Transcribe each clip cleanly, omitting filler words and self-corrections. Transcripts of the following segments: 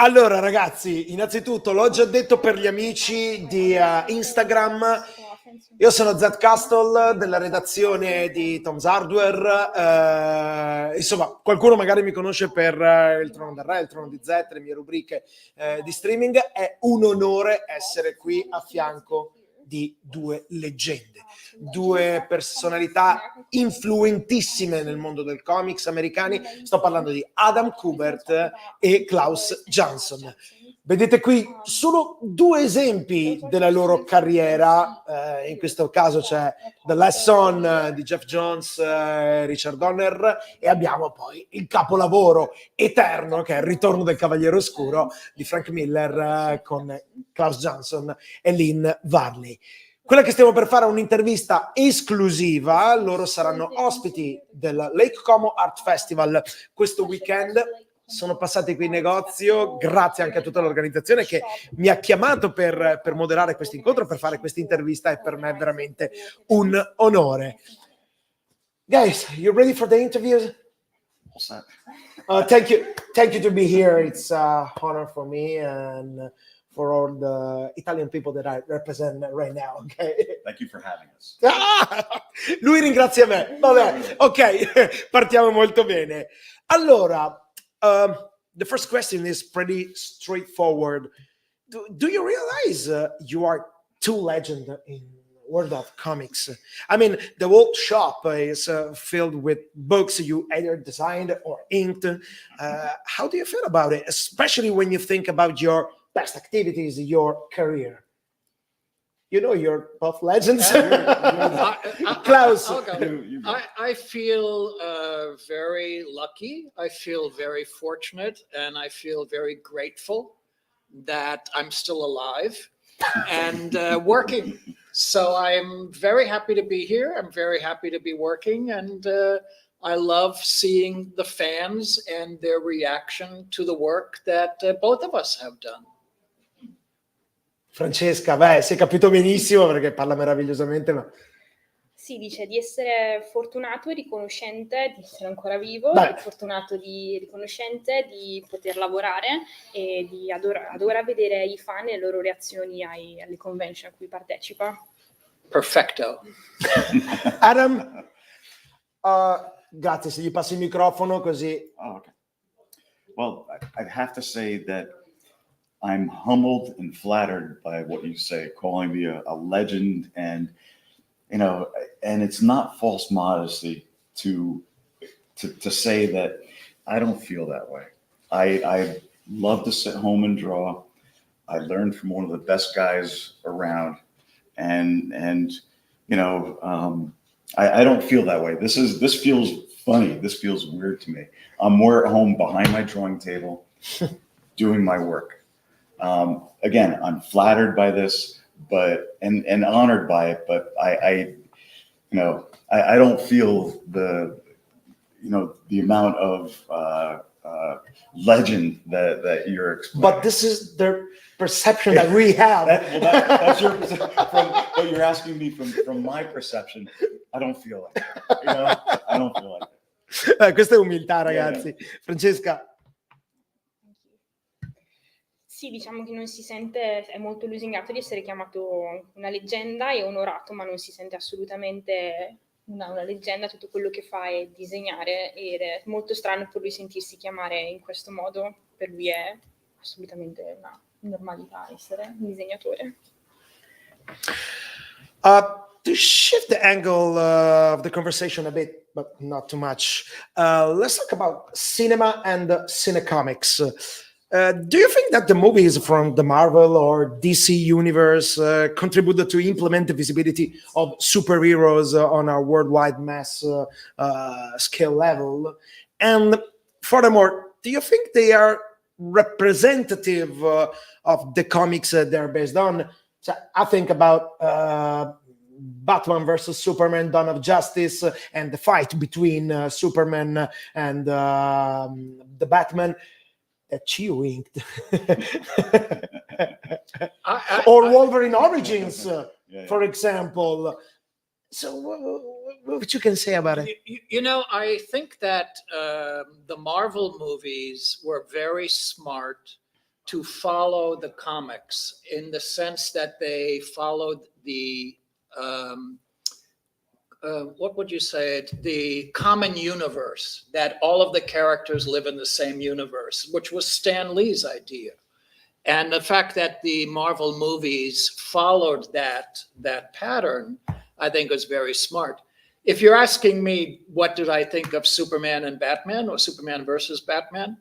Allora ragazzi, innanzitutto l'ho già detto per gli amici di Instagram, io sono Zeth Castle della redazione di Tom's Hardware, insomma qualcuno magari mi conosce per il Trono del Re, il Trono di Zeth, le mie rubriche di streaming. È un onore essere qui a fianco di due leggende, due personalità influentissime nel mondo del comics americani. Sto parlando di Adam Kubert e Klaus Janson. Vedete qui solo due esempi della loro carriera, in questo caso c'è The Last Son di Jeff Jones, Richard Donner, e abbiamo poi il capolavoro eterno che è Il ritorno del Cavaliere Oscuro di Frank Miller con Klaus Janson e Lynn Varley. Quella che stiamo per fare è un'intervista esclusiva, loro saranno ospiti del Lake Como Art Festival questo weekend. Sono passati qui in negozio, grazie anche a tutta l'organizzazione che mi ha chiamato per moderare questo incontro, per fare questa intervista, e per me è veramente un onore. Guys, you ready for the interview? Thank you to be here. It's an honor for me and for all the Italian people that I represent right now. Okay? Thank you for having us. Lui ringrazia me. Vabbè, ok, partiamo molto bene. Allora, the first question is pretty straightforward. Do you realize you are two legends in world of comics? I mean, the whole shop is filled with books you either designed or inked. How do you feel about it, especially when you think about your past activities, your career? You know, you're both legends. Klaus. I feel very lucky. I feel very fortunate, and I feel very grateful that I'm still alive and working. So I'm very happy to be here. I'm very happy to be working, and I love seeing the fans and their reaction to the work that both of us have done. Francesca, beh, si è capito benissimo perché parla meravigliosamente, ma... Sì, dice di essere fortunato e riconoscente di essere ancora vivo, fortunato e riconoscente di poter lavorare e di adora vedere i fan e le loro reazioni alle convention a cui partecipa. Perfetto. Adam, grazie, se gli passi il microfono così... Oh, okay. Well, I'd have to say that I'm humbled and flattered by what you say, calling me a legend, and you know, and it's not false modesty to say that I don't feel that way. I love to sit home and draw. I learned from one of the best guys around, and you know, I don't feel that way. This feels funny. This feels weird to me. I'm more at home behind my drawing table, doing my work. Again, I'm flattered by this, but and honored by it. But I don't feel the amount of legend that you're explaining. But this is the perception that we have. That's your from what you're asking me from my perception. I don't feel like that. You know, I don't feel like that. Questa è umiltà, ragazzi. Yeah. Francesca. Sì, diciamo che non si sente, è molto lusingato di essere chiamato una leggenda e onorato, ma non si sente assolutamente una leggenda. Tutto quello che fa è disegnare ed è molto strano per lui sentirsi chiamare in questo modo. Per lui è assolutamente una normalità essere un disegnatore. To shift the angle of the conversation a bit, but not too much, let's talk about cinema and cinecomics. Do you think that the movies from the Marvel or DC universe contributed to implement the visibility of superheroes on a worldwide mass scale level? And furthermore, do you think they are representative of the comics they're based on? So I think about Batman versus Superman, Dawn of Justice, and the fight between Superman and the Batman. That you inked. Or Wolverine Origins, for example. So what you can say about it? You know, I think that the Marvel movies were very smart to follow the comics in the sense that they followed the what would you say it? The common universe, that all of the characters live in the same universe, which was Stan Lee's idea. And the fact that the Marvel movies followed that pattern, I think was very smart. If you're asking me, what did I think of Superman and Batman, or Superman versus Batman?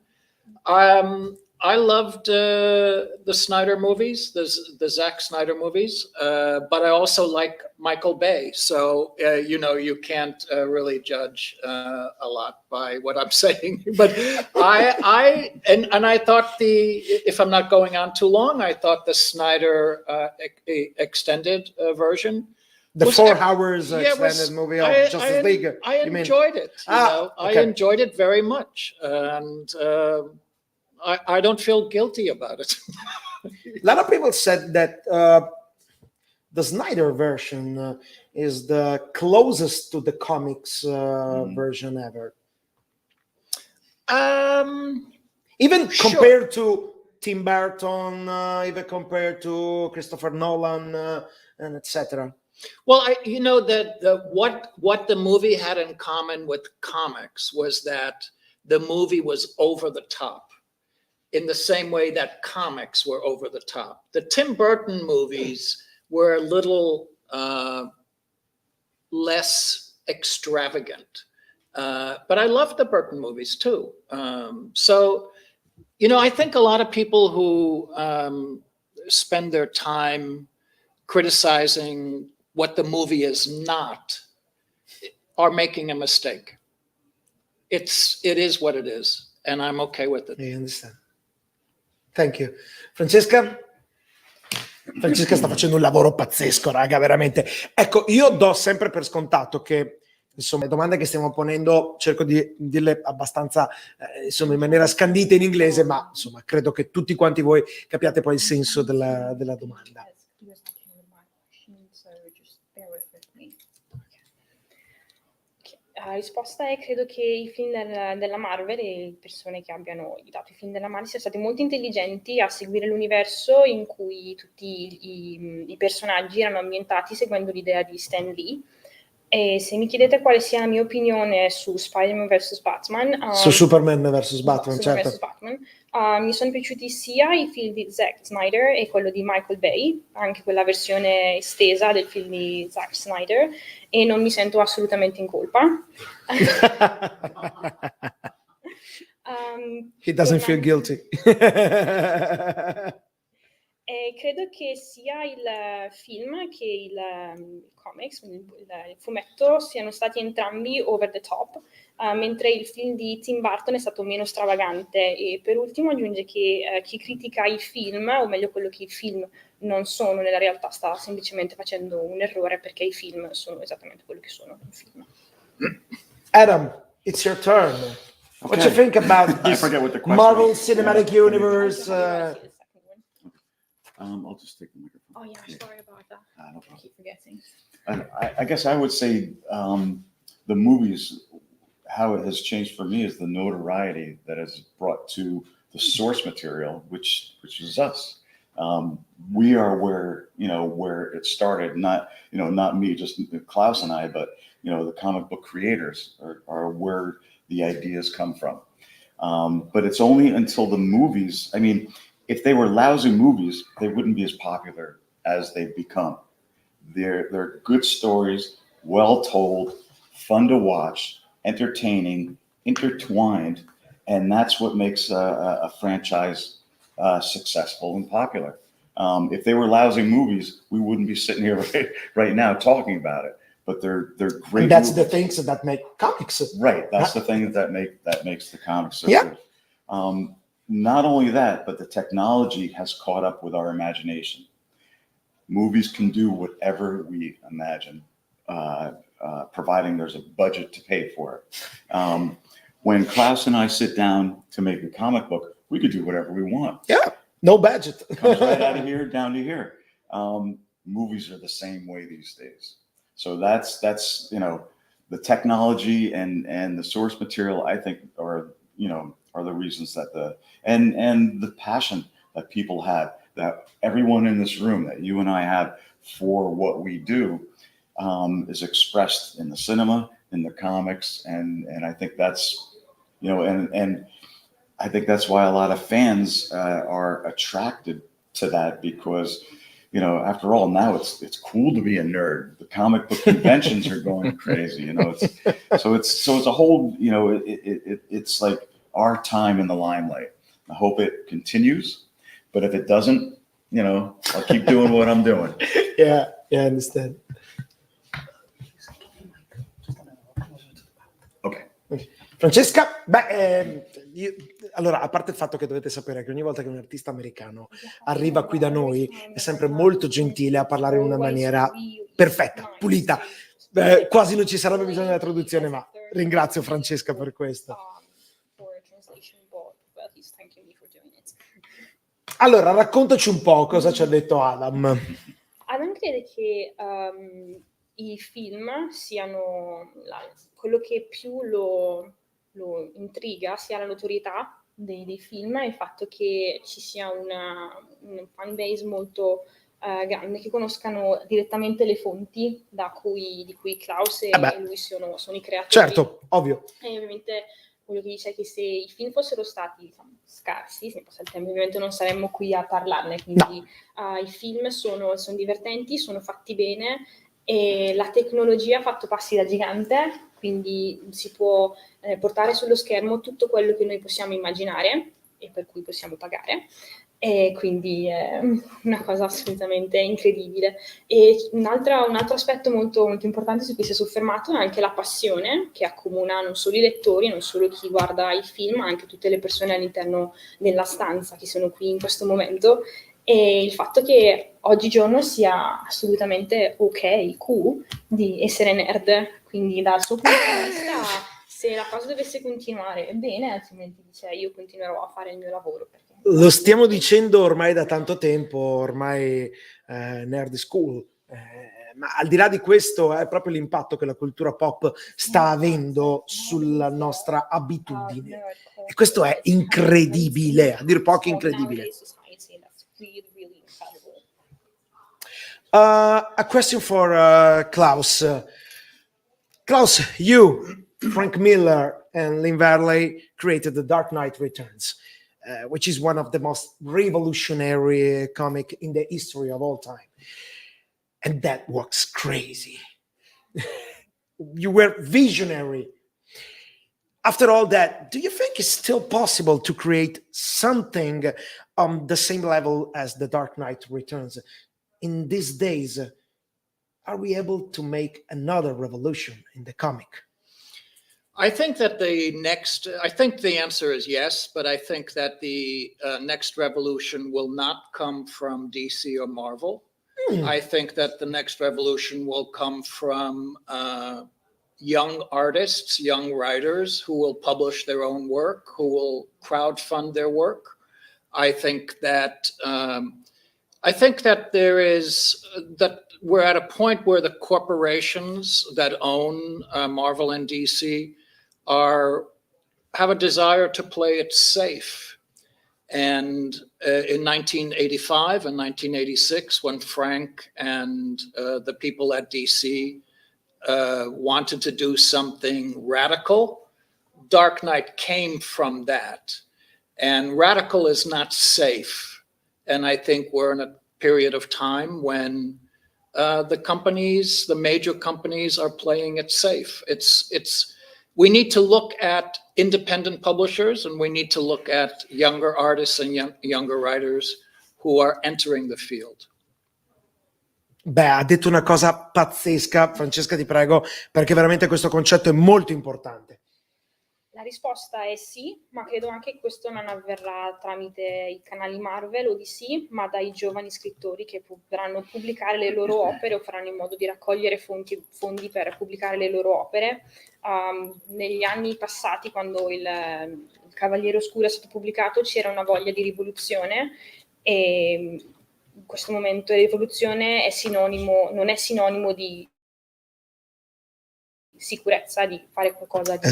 I loved the Snyder movies, the Zack Snyder movies, but I also like Michael Bay. So, you can't really judge a lot by what I'm saying. But I thought if I'm not going on too long, I thought the Snyder extended version. The 4 hours extended movie of Justice League. I enjoyed it. Okay. I enjoyed it very much. And I don't feel guilty about it. A lot of people said that the Snyder version is the closest to the comics version ever. Even compared to Tim Burton, even compared to Christopher Nolan, and etc. Well, what the movie had in common with comics was that the movie was over the top, in the same way that comics were over the top. The Tim Burton movies were a little less extravagant. But I love the Burton movies too. So, I think a lot of people who spend their time criticizing what the movie is not are making a mistake. It is what it is, and I'm okay with it. I understand. Thank you. Francesca sta facendo un lavoro pazzesco, raga, veramente. Ecco, io do sempre per scontato che, insomma, le domande che stiamo ponendo cerco di dirle abbastanza, insomma, in maniera scandita in inglese, ma insomma, credo che tutti quanti voi capiate poi il senso della domanda. La risposta è: credo che i film della Marvel e le persone che abbiano dato i film della Marvel siano stati molto intelligenti a seguire l'universo in cui tutti i personaggi erano ambientati seguendo l'idea di Stan Lee. E se mi chiedete quale sia la mia opinione su Spider-Man vs. Batman, Su Superman vs. Batman, Superman certo. vs. Batman, mi sono piaciuti sia i film di Zack Snyder e quello di Michael Bay, anche quella versione estesa del film di Zack Snyder, e non mi sento assolutamente in colpa. He doesn't feel guilty. E credo che sia il film che il comics, il fumetto, siano stati entrambi over the top, mentre il film di Tim Burton è stato meno stravagante. E per ultimo aggiunge che chi critica i film, o meglio quello che i film non sono nella realtà, sta semplicemente facendo un errore, perché i film sono esattamente quello che sono, un film. Adam, it's your turn. Okay. What do you think about this Marvel Cinematic Universe? I'll just take the microphone. Oh yeah, sorry about that. No problem. I keep forgetting. I guess I would say the movies, how it has changed for me is the notoriety that is brought to the source material, which is us. We are where it started. Not me, just Klaus and I, but the comic book creators are where the ideas come from. But it's only until the movies. I mean, if they were lousy movies, they wouldn't be as popular as they've become. They're good stories, well told, fun to watch, entertaining, intertwined, and that's what makes a franchise successful and popular. If they were lousy movies, we wouldn't be sitting here right now talking about it. But they're great. And that's movies. the things that make comics. Right. That's the thing that makes the comics so yeah. good. Not only that, but the technology has caught up with our imagination. Movies can do whatever we imagine, providing there's a budget to pay for it. When Klaus and I sit down to make a comic book, we could do whatever we want. Yeah, no budget. Comes right out of here, down to here. Movies are the same way these days. So that's the technology and the source material, I think, are the reasons that and the passion that people have, that everyone in this room, that you and I have for what we do, is expressed in the cinema, in the comics, and I think that's, you know, and I think that's why a lot of fans are attracted to that, because, you know, after all, now it's cool to be a nerd. The comic book conventions are going crazy, you know. It's a whole, you know, it's like our time in the limelight. I hope it continues, but if it doesn't, you know, I'll keep doing what I'm doing. Yeah, I understand. Ok. Francesca, allora, a parte il fatto che dovete sapere che ogni volta che un artista americano arriva qui da noi è sempre molto gentile a parlare in una maniera perfetta, pulita. Quasi non ci sarebbe bisogno della traduzione, ma ringrazio Francesca per questo. Allora, raccontaci un po' cosa ci ha detto Adam. Adam crede che i film siano quello che più lo intriga sia la notorietà dei film e il fatto che ci sia un fan base molto grande, che conoscano direttamente le fonti di cui Klaus e lui sono i creatori. Certo, ovvio. E ovviamente quello che dice è che se i film fossero stati, diciamo, scarsi, se fosse il tempo, ovviamente non saremmo qui a parlarne, quindi i film sono divertenti, sono fatti bene e la tecnologia ha fatto passi da gigante, quindi si può portare sullo schermo tutto quello che noi possiamo immaginare e per cui possiamo pagare, e quindi è una cosa assolutamente incredibile. E un altro aspetto molto, molto importante su cui si è soffermato è anche la passione che accomuna non solo i lettori, non solo chi guarda i film, ma anche tutte le persone all'interno della stanza che sono qui in questo momento, e il fatto che oggigiorno sia assolutamente ok, cool, di essere nerd, quindi dal suo punto di vista, se la cosa dovesse continuare bene, altrimenti dice io continuerò a fare il mio lavoro. Lo stiamo dicendo ormai da tanto tempo, ormai nerd school, ma al di là di questo è proprio l'impatto che la cultura pop sta avendo sulla nostra abitudine, e questo è incredibile, a dir poco incredibile. A question for Klaus. Klaus, you, Frank Miller, and Lynn Varley created The Dark Knight Returns, which is one of the most revolutionary comic in the history of all time. And that was crazy. You were visionary. After all that, do you think it's still possible to create something on the same level as The Dark Knight Returns? In these days, are we able to make another revolution in the comic? I think that the answer is yes, but I think that the next revolution will not come from DC or Marvel. I think that the next revolution will come from young artists, young writers who will publish their own work, who will crowdfund their work. I think that we're at a point where the corporations that own Marvel and DC have a desire to play it safe. And in 1985 and 1986, when Frank and the people at DC wanted to do something radical, Dark Knight came from that. And radical is not safe. And I think we're in a period of time when the major companies are playing it safe. We need to look at independent publishers, and we need to look at younger artists and younger writers who are entering the field. Beh, ha detto una cosa pazzesca, Francesca, ti prego, perché veramente questo concetto è molto importante. La risposta è sì, ma credo anche che questo non avverrà tramite i canali Marvel o DC, ma dai giovani scrittori che potranno pubblicare le loro opere o faranno in modo di raccogliere fondi per pubblicare le loro opere. Negli anni passati, quando il Cavaliere Oscuro è stato pubblicato, c'era una voglia di rivoluzione, e in questo momento rivoluzione non è sinonimo di sicurezza, di fare qualcosa di che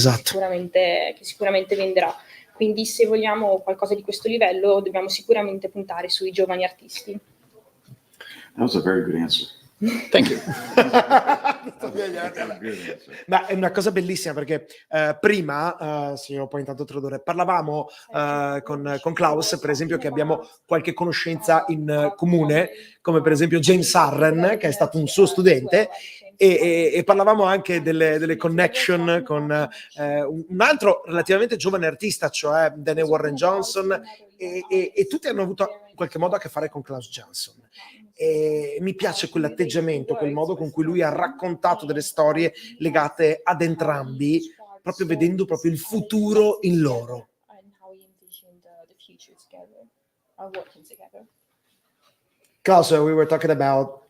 sicuramente venderà. Quindi se vogliamo qualcosa di questo livello dobbiamo sicuramente puntare sui giovani artisti. That was a very good answer. Thank you. Ma è una cosa bellissima perché prima, signor, poi intanto tradurre, parlavamo con Klaus, per esempio, che abbiamo qualche conoscenza in comune, come per esempio James Harren, che è stato un suo studente, e parlavamo anche delle connection con un altro relativamente giovane artista, cioè Daniel Warren Johnson, e tutti hanno avuto in qualche modo a che fare con Klaus Janson. E mi piace quell'atteggiamento, quel modo con cui lui ha raccontato delle storie legate ad entrambi, proprio vedendo proprio il futuro in loro. Klaus, we were talking about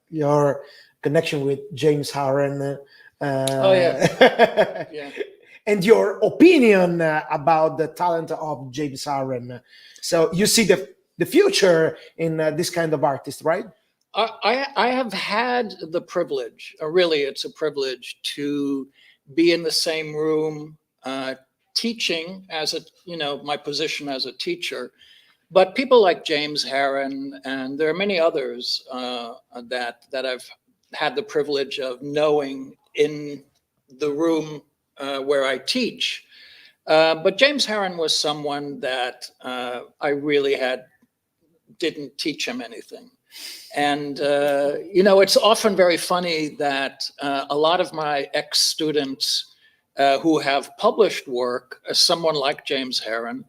your connection with James Harren. Oh, yeah. Yeah. And your opinion about the talent of James Harren. So you see the future in this kind of artist, right? I have had the privilege, really it's a privilege, to be in the same room teaching as my position as a teacher. But people like James Harren, and there are many others that I've had the privilege of knowing in the room where I teach. But James Harren was someone that I really didn't teach him anything. And, it's often very funny that a lot of my ex-students who have published work, someone like James Harren,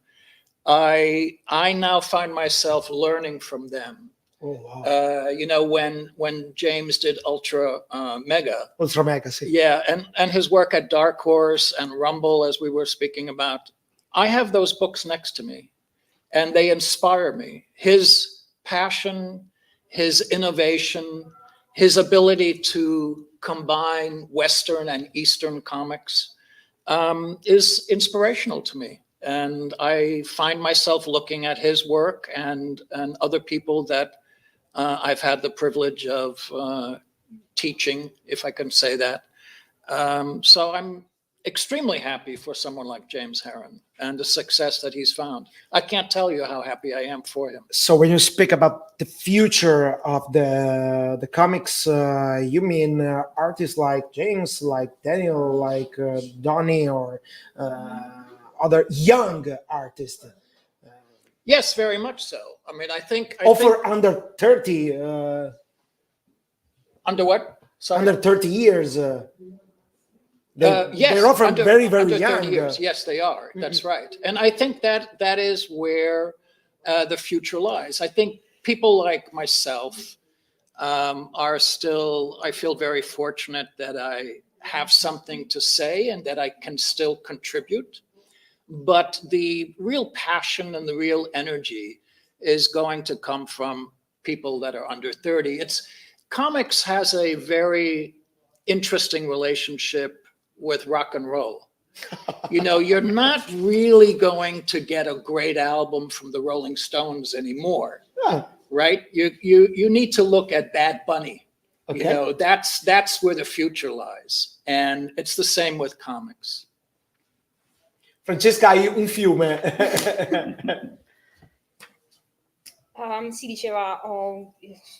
I now find myself learning from them. Oh, wow. When James did Ultra Mega. Ultra Mega, sì. Yeah, and his work at Dark Horse and Rumble, as we were speaking about, I have those books next to me, and they inspire me. His passion, his innovation, his ability to combine Western and Eastern comics is inspirational to me. And I find myself looking at his work and other people that I've had the privilege of teaching, if I can say that. So I'm extremely happy for someone like James Harren and the success that he's found. I can't tell you how happy I am for him. So when you speak about the future of the comics, you mean artists like James, like Daniel, like Donnie, or other young artists? Yes, very much so. I mean, I think under 30. Under what? Sorry? Under 30 years. Yes, they're often very, very under young. 30 years. Yes, they are. That's right. And I think that is where the future lies. I think people like myself are still, I feel very fortunate that I have something to say and that I can still contribute. But the real passion and the real energy is going to come from people that are under 30. Comics has a very interesting relationship with rock and roll. You're not really going to get a great album from the Rolling Stones anymore, right? You need to look at Bad Bunny. Okay. That's where the future lies, and it's the same with comics. Francesca, hai un fiume. Si diceva,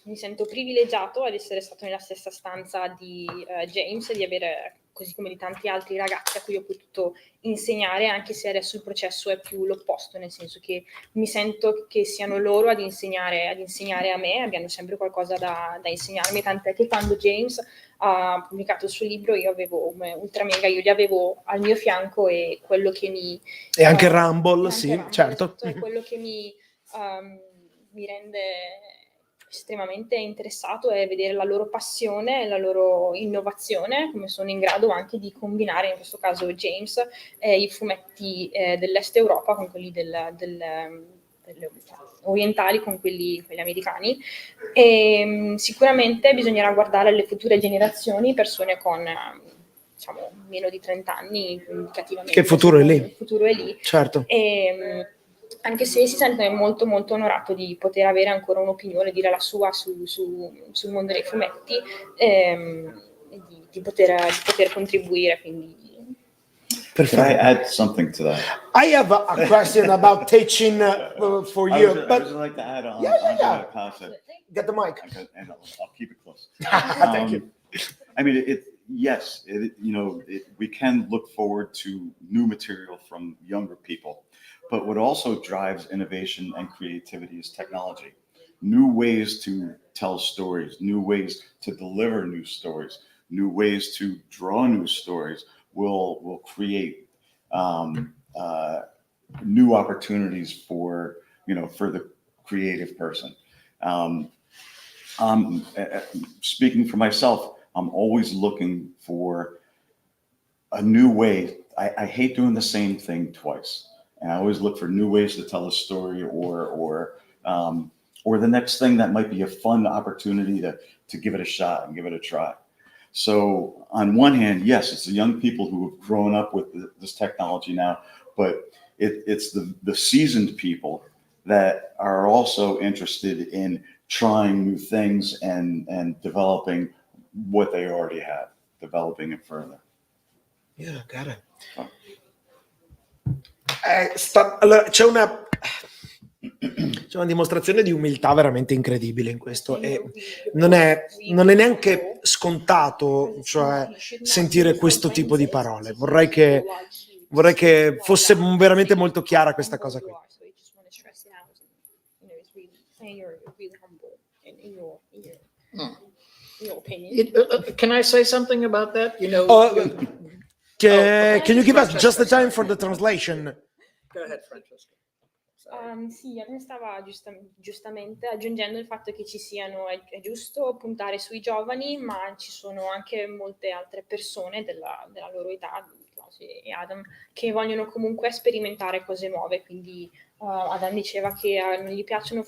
mi sento privilegiato ad essere stato nella stessa stanza di James e di avere, così come di tanti altri ragazzi a cui ho potuto insegnare, anche se adesso il processo è più l'opposto, nel senso che mi sento che siano loro ad insegnare a me, abbiano sempre qualcosa da insegnarmi, tant'è che quando James ha pubblicato il suo libro io avevo Ultra Mega, io li avevo al mio fianco e quello che mi... E anche Rumble, sì, Rumble, certo. esatto, è quello che mi rende estremamente interessato è vedere la loro passione e la loro innovazione, come sono in grado anche di combinare, in questo caso James, i fumetti dell'est Europa con quelli orientali con quelli americani. E sicuramente bisognerà guardare alle future generazioni, persone con meno di 30 anni, indicativamente. Che il futuro è lì. Il futuro è lì. Certo. E, anche se si sente molto molto onorato di poter avere ancora un'opinione, dire la sua sul mondo dei fumetti e di poter contribuire. Quindi. Can I add something to that? I have a question about teaching for you, I would but just like to add on Yeah. that concept. get the mic. And I'll keep it close. Thank you. I mean, we can look forward to new material from younger people, but what also drives innovation and creativity is technology. New ways to tell stories, new ways to deliver new stories, new ways to draw new stories will create new opportunities for the creative person. Speaking for myself, I'm always looking for a new way. I hate doing the same thing twice, and I always look for new ways to tell a story, or the next thing that might be a fun opportunity to give it a shot and give it a try. So on one hand, yes, it's the young people who have grown up with this technology now, but it's the seasoned people that are also interested in trying new things and developing what they already have, developing it further. Yeah, got it. Allora, c'è una dimostrazione di umiltà veramente incredibile in questo, e non è neanche scontato, cioè, sentire questo tipo di parole. Vorrei che fosse veramente molto chiara questa cosa qui. Can I say something about that? Can you give us just the time for the translation? Go ahead, Francesca. Sì, a me stava giustamente aggiungendo il fatto che è giusto puntare sui giovani, ma ci sono anche molte altre persone della loro età, Klaus e Adam, che vogliono comunque sperimentare cose nuove, quindi Adam diceva che non gli piace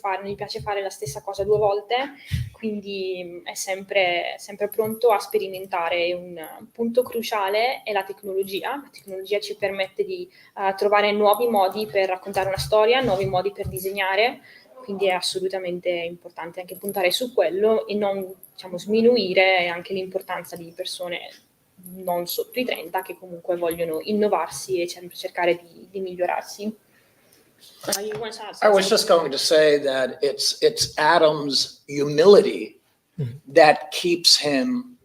fare la stessa cosa 2 volte, quindi è sempre pronto a sperimentare. Un punto cruciale è la tecnologia. La tecnologia ci permette di trovare nuovi modi per raccontare una storia, nuovi modi per disegnare, quindi è assolutamente importante anche puntare su quello e non, sminuire anche l'importanza di persone non sotto i 30 che comunque vogliono innovarsi e sempre cercare di migliorarsi. I was just going to say that it's Adam's humility that keeps him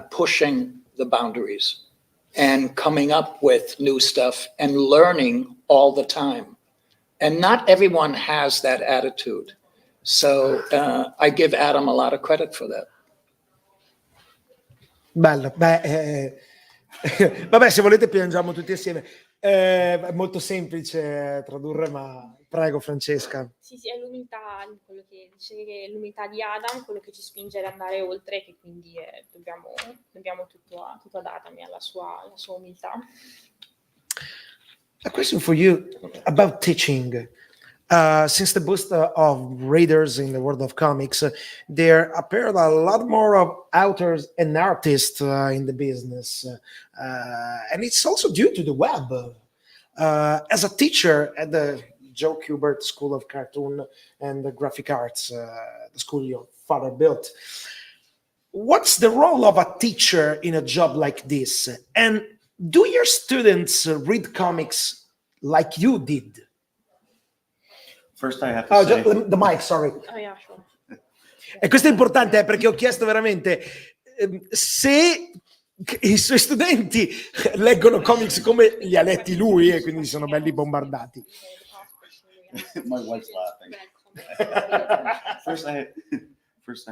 pushing the boundaries and coming up with new stuff and learning all the time. And not everyone has that attitude. So I give Adam a lot of credit for that. Bello. Vabbè, se volete piangiamo tutti assieme. È molto semplice tradurre, ma prego, Francesca. Sì, è l'umiltà, quello che dice, che è l'umiltà di Adam, quello che ci spinge ad andare oltre, che quindi dobbiamo tutto ad Adam e alla sua umiltà. A question for you about teaching. Since the boost of readers in the world of comics, there appeared a lot more of authors and artists in the business. And it's also due to the web. As a teacher at the Joe Kubert School of Cartoon and Graphic Arts, the school your father built, what's the role of a teacher in a job like this? And do your students read comics like you did? First I have to say... the mic, sorry. Oh, yeah, sure. E questo è importante perché ho chiesto veramente se i suoi studenti leggono comics come li ha letti lui e quindi sono belli bombardati. My wife's laughing. First I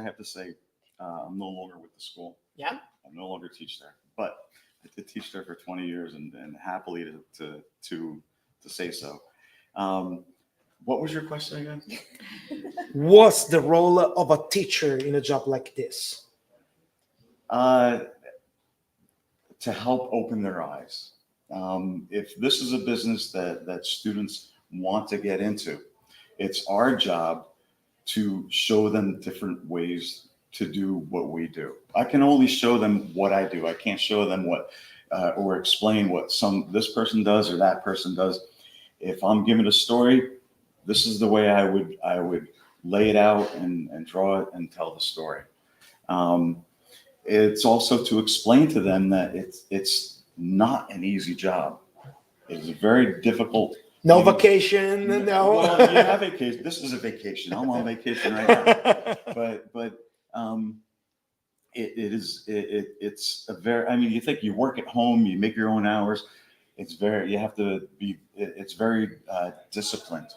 have to say I'm no longer with the school. Yeah. I no longer teach there, but I did teach there for 20 years and happily to say so. What was your question again? What's the role of a teacher in a job like this? To help open their eyes. If this is a business that students want to get into, it's our job to show them different ways to do what we do. I can only show them what I do. I can't show them what or explain what this person does or that person does. If I'm given a story, this is the way I would lay it out and draw it and tell the story. It's also to explain to them that it's not an easy job. It is a very difficult. No vacation, no. Well, you have vacation. This is a vacation. I'm on vacation right now. But it's a very. I mean, you think you work at home, you make your own hours. It's very disciplined.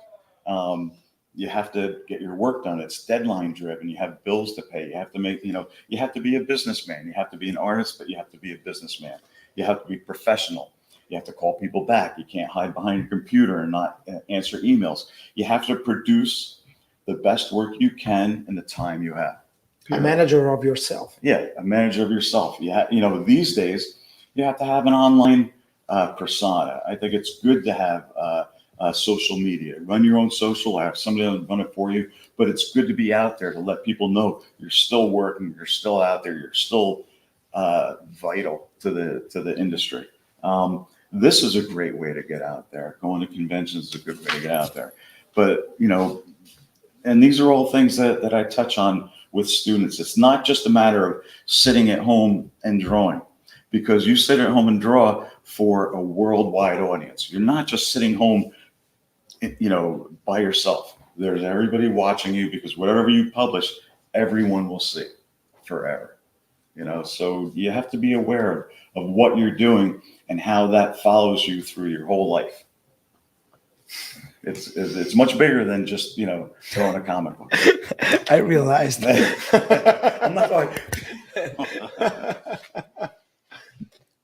You have to get your work done. It's deadline driven. You have bills to pay. You have to make, you have to be a businessman. You have to be an artist, but you have to be a businessman. You have to be professional. You have to call people back. You can't hide behind your computer and not answer emails. You have to produce the best work you can in the time you have. A manager of yourself. Yeah, a manager of yourself. These days you have to have an online persona. I think it's good to have social media. Run your own social. Have somebody run it for you. But it's good to be out there to let people know you're still working. You're still out there. You're still vital to the industry. This is a great way to get out there. Going to conventions is a good way to get out there. But, and these are all things that I touch on with students. It's not just a matter of sitting at home and drawing, because you sit at home and draw for a worldwide audience. You're not just sitting home, by yourself. There's everybody watching you, because whatever you publish, everyone will see forever. So you have to be aware of what you're doing and how that follows you through your whole life. It's much bigger than just, throwing a comic book. I realized that. I'm not going.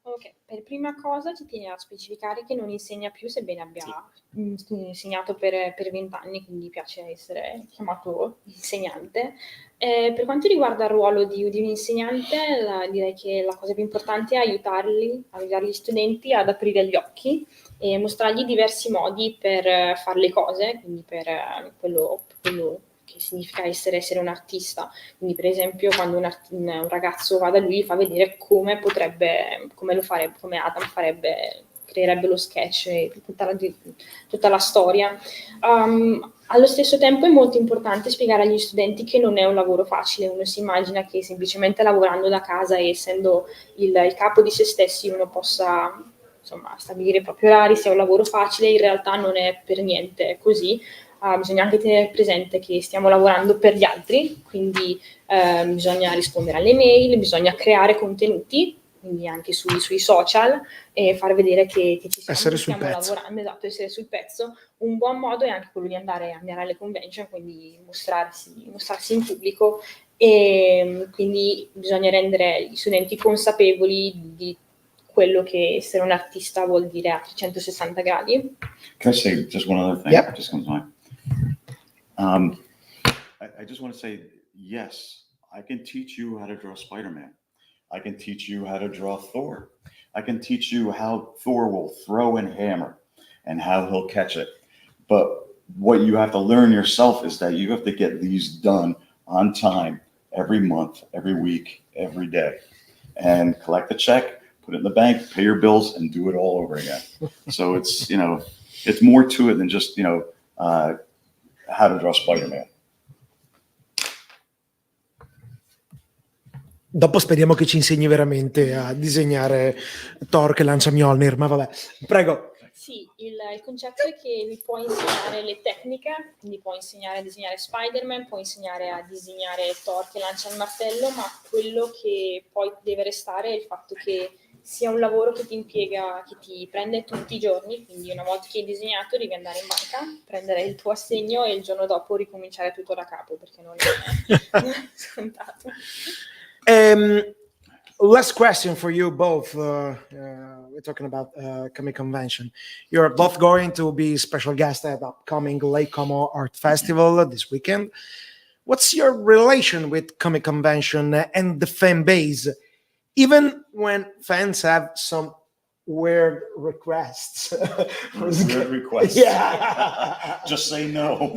Ok, per prima cosa ci tiene a specificare che non insegna più, sebbene abbia insegnato per 20 anni, quindi piace essere chiamato insegnante. Per quanto riguarda il ruolo di un insegnante, direi che la cosa più importante è aiutarli gli studenti ad aprire gli occhi e mostrargli diversi modi per fare le cose, quindi per quello che significa essere un artista. Quindi per esempio quando un ragazzo va da lui, fa vedere come Adam creerebbe lo sketch e tutta la storia. Allo stesso tempo è molto importante spiegare agli studenti che non è un lavoro facile. Uno si immagina che semplicemente lavorando da casa e essendo il capo di se stessi uno possa stabilire i propri orari, sia un lavoro facile. In realtà non è per niente così. Bisogna anche tenere presente che stiamo lavorando per gli altri, quindi bisogna rispondere alle mail, bisogna creare contenuti, quindi anche sui social, e far vedere che ci stiamo lavorando, esatto, essere sul pezzo. Un buon modo è anche quello di andare alle convention, quindi mostrarsi in pubblico, e quindi bisogna rendere gli studenti consapevoli di quello che essere un artista vuol dire a 360 gradi. Can I say just one other thing? Yeah. Just comes to mind. I just want to say, yes, I can teach you how to draw Spider-Man. I can teach you how to draw Thor. I can teach you how Thor will throw and hammer and how he'll catch it. But what you have to learn yourself is that you have to get these done on time, every month, every week, every day, and collect the check, put it in the bank, pay your bills, and do it all over again. So it's, it's more to it than just, how to draw Spider-Man. Dopo speriamo che ci insegni veramente a disegnare Thor che lancia Mjolnir, ma vabbè. Prego. Sì, il concetto è che vi può insegnare le tecniche, quindi può insegnare a disegnare Spider-Man, può insegnare a disegnare Thor che lancia il martello, ma quello che poi deve restare è il fatto che sia un lavoro che ti impiega, che ti prende tutti i giorni, quindi una volta che hai disegnato devi andare in banca, prendere il tuo assegno e il giorno dopo ricominciare tutto da capo, perché non è scontato. Last question for you both. We're talking about Comic Convention. You're both going to be special guests at upcoming Lake Como Art Festival this weekend. What's your relation with Comic Convention and the fan base? Even when fans have some weird requests. Weird requests. Yeah. Just say no.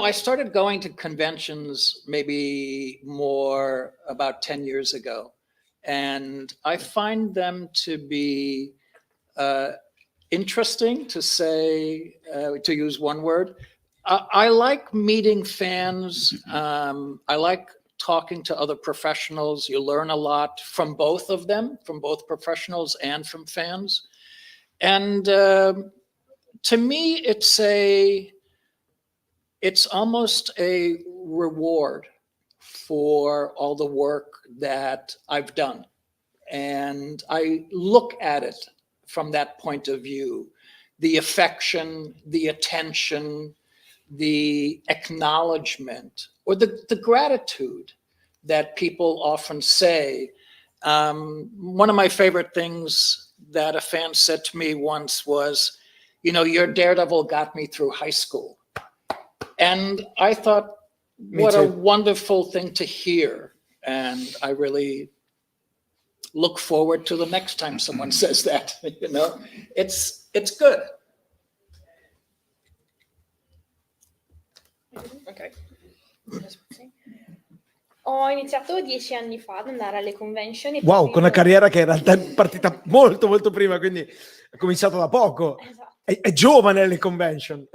I started going to conventions maybe more about 10 years ago, and I find them to be interesting, to use one word. I like meeting fans. I like talking to other professionals. You learn a lot from both of them, from both professionals and from fans. And to me, it's almost a reward for all the work that I've done. And I look at it from that point of view, the affection, the attention, the acknowledgement, or the gratitude that people often say. One of my favorite things that a fan said to me once was, your Daredevil got me through high school. And I thought, what a wonderful thing to hear. And I really look forward to the next time someone says that. It's good. Ok. Ho iniziato 10 anni fa ad andare alle convention. Wow, con una carriera che in realtà è partita molto molto prima, quindi è cominciato da poco. Esatto. È giovane alle convention.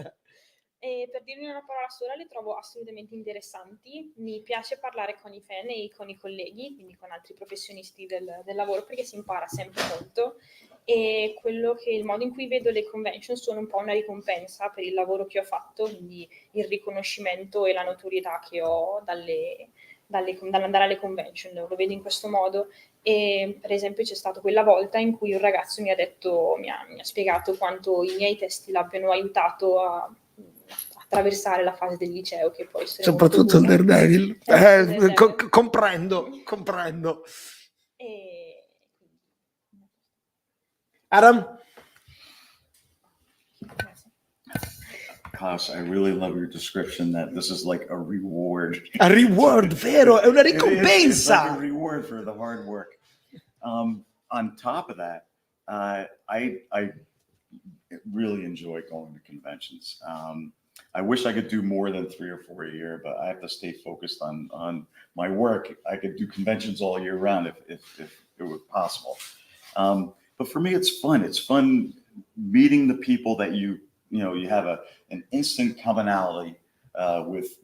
E per dirvi una parola sola, le trovo assolutamente interessanti. Mi piace parlare con i fan e con i colleghi, quindi con altri professionisti del lavoro, perché si impara sempre molto. E il modo in cui vedo le convention sono un po' una ricompensa per il lavoro che ho fatto, quindi il riconoscimento e la notorietà che ho dall'andare alle convention, lo vedo in questo modo. E per esempio c'è stata quella volta in cui un ragazzo mi ha spiegato quanto i miei testi l'abbiano aiutato a attraversare la fase del liceo, che poi soprattutto il Daredevil. Comprendo. Adam? Klaus, I really love your description that this is like a reward. A reward, vero? È una ricompensa. It's like a reward for the hard work. On top of that, I really enjoy going to conventions. I wish I could do more than 3 or 4 a year, but I have to stay focused on my work. I could do conventions all year round if it were possible. But for me, it's fun. It's fun meeting the people that you have an instant commonality with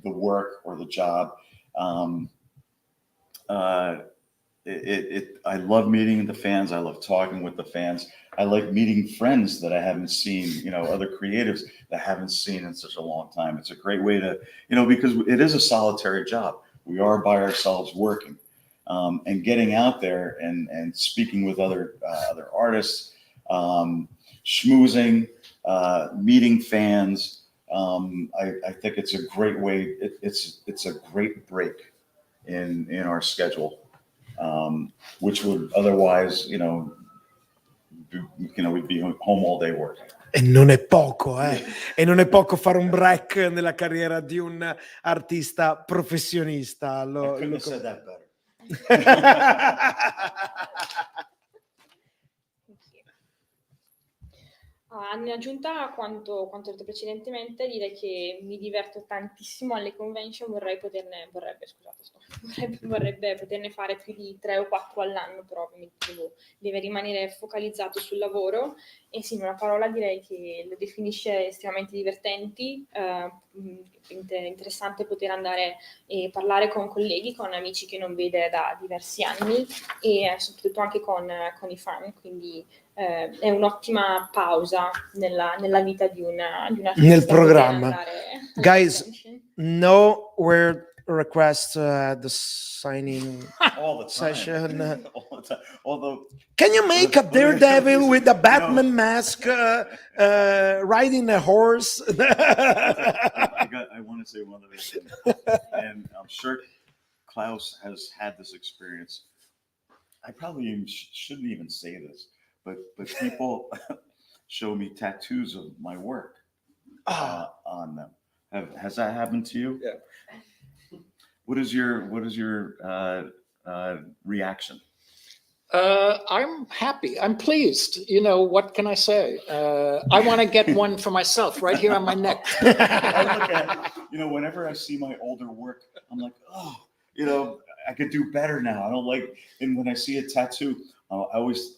the work or the job. I love meeting the fans. I love talking with the fans. I like meeting friends that I haven't seen, other creatives that I haven't seen in such a long time. It's a great way to, because it is a solitary job. We are by ourselves working, and getting out there and speaking with other artists, schmoozing, meeting fans. I think it's a great way. It's a great break in our schedule, which would otherwise, we'd be home all day working. E non è poco, E non è poco fare un break nella carriera di un artista professionista. I couldn't have said that better. In aggiunta a quanto detto precedentemente, direi che mi diverto tantissimo alle convention, vorrebbe poterne fare più di 3 o 4 all'anno, però deve rimanere focalizzato sul lavoro. E sì, in una parola direi che lo definisce estremamente divertenti, interessante poter andare e parlare con colleghi, con amici che non vede da diversi anni e soprattutto anche con i fan, quindi è un'ottima pausa nella vita di una nel programma. Guys, no weird request the signing all the time. session. All the time. Although, can you make a Daredevil with a Batman mask riding a horse? I want to say one other thing, and I'm sure Klaus has had this experience. I probably shouldn't even say this, but people show me tattoos of my work on them. Has that happened to you? Yeah. What is your reaction? I'm happy. I'm pleased. What can I say? I want to get one for myself right here on my neck. I look at, whenever I see my older work, I'm like, oh, I could do better now. I don't like, and when I see a tattoo, I'm always,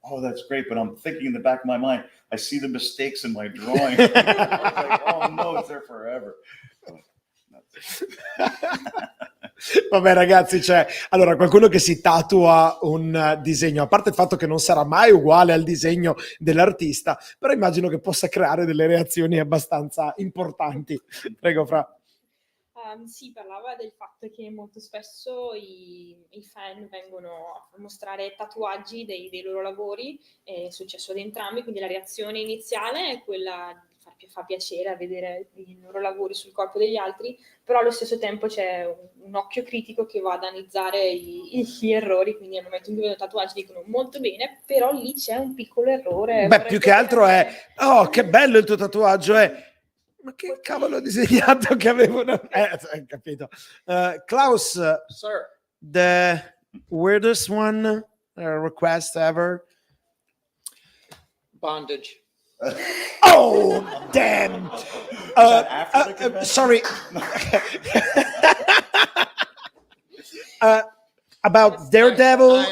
oh, that's great. But I'm thinking in the back of my mind, I see the mistakes in my drawing. I was like, oh no, it's there forever. Vabbè ragazzi, c'è allora qualcuno che si tatua un disegno, a parte il fatto che non sarà mai uguale al disegno dell'artista, però immagino che possa creare delle reazioni abbastanza importanti. Prego, Fra. Sì, parlava del fatto che molto spesso i fan vengono a mostrare tatuaggi dei loro lavori, è successo ad entrambi, quindi la reazione iniziale è quella di fa piacere a vedere i loro lavori sul corpo degli altri, però allo stesso tempo c'è un occhio critico che va ad analizzare gli errori, quindi nel momento in cui vedono tatuaggi dicono molto bene, però lì c'è un piccolo errore. Beh, più che altro è, oh, che bello il tuo tatuaggio, ma che cavolo ho disegnato che avevo una... capito. Klaus, Sir. the weirdest one request ever? Bondage. Oh, damn. Sorry. About Daredevil,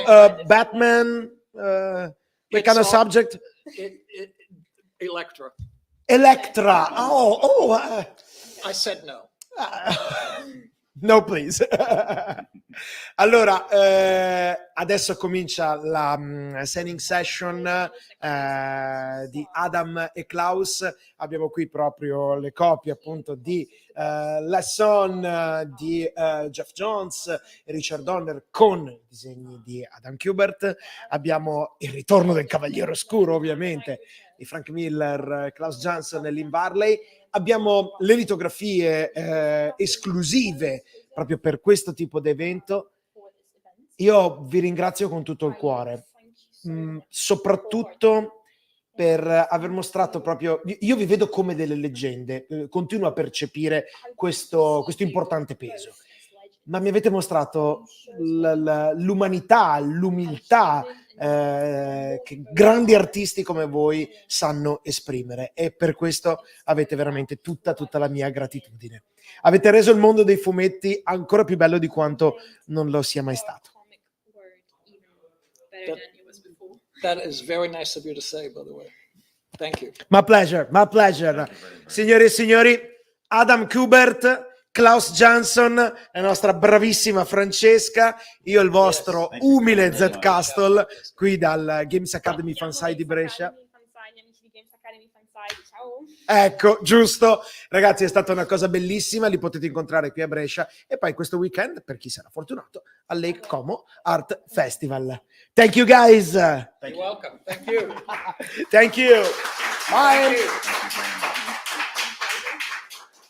Batman, what kind of subject? Electra. Electra. I said no. No, please. Allora, adesso comincia la signing session di Adam e Klaus. Abbiamo qui proprio le copie appunto di Lesson, di Jeff Jones e Richard Donner con i disegni di Adam Kubert. Abbiamo il ritorno del Cavaliere Oscuro, ovviamente, di Frank Miller, Klaus Janson e Lynn Varley. Abbiamo le litografie esclusive proprio per questo tipo di evento. Io vi ringrazio con tutto il cuore, soprattutto per aver mostrato proprio, io vi vedo come delle leggende, continuo a percepire questo importante peso, ma mi avete mostrato l'umanità, l'umiltà che grandi artisti come voi sanno esprimere, e per questo avete veramente tutta la mia gratitudine. Avete reso il mondo dei fumetti ancora più bello di quanto non lo sia mai stato. That is very nice of you to say, by the way. Thank you. My pleasure, my pleasure. Signore e signori, Adam Kubert, Klaus Janson, la nostra bravissima Francesca, io il vostro umile Zeth Castle, qui dal Games Academy Fanside di Brescia. Ecco, giusto. Ragazzi, è stata una cosa bellissima, li potete incontrare qui a Brescia e poi questo weekend, per chi sarà fortunato, al Lake Como Art Festival. Thank you guys. You're welcome. Thank you. Thank you. Bye.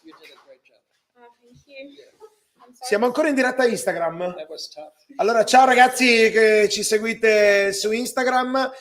You did a great job. Thank you. Siamo ancora in diretta a Instagram. That was tough. Allora, ciao ragazzi che ci seguite su Instagram.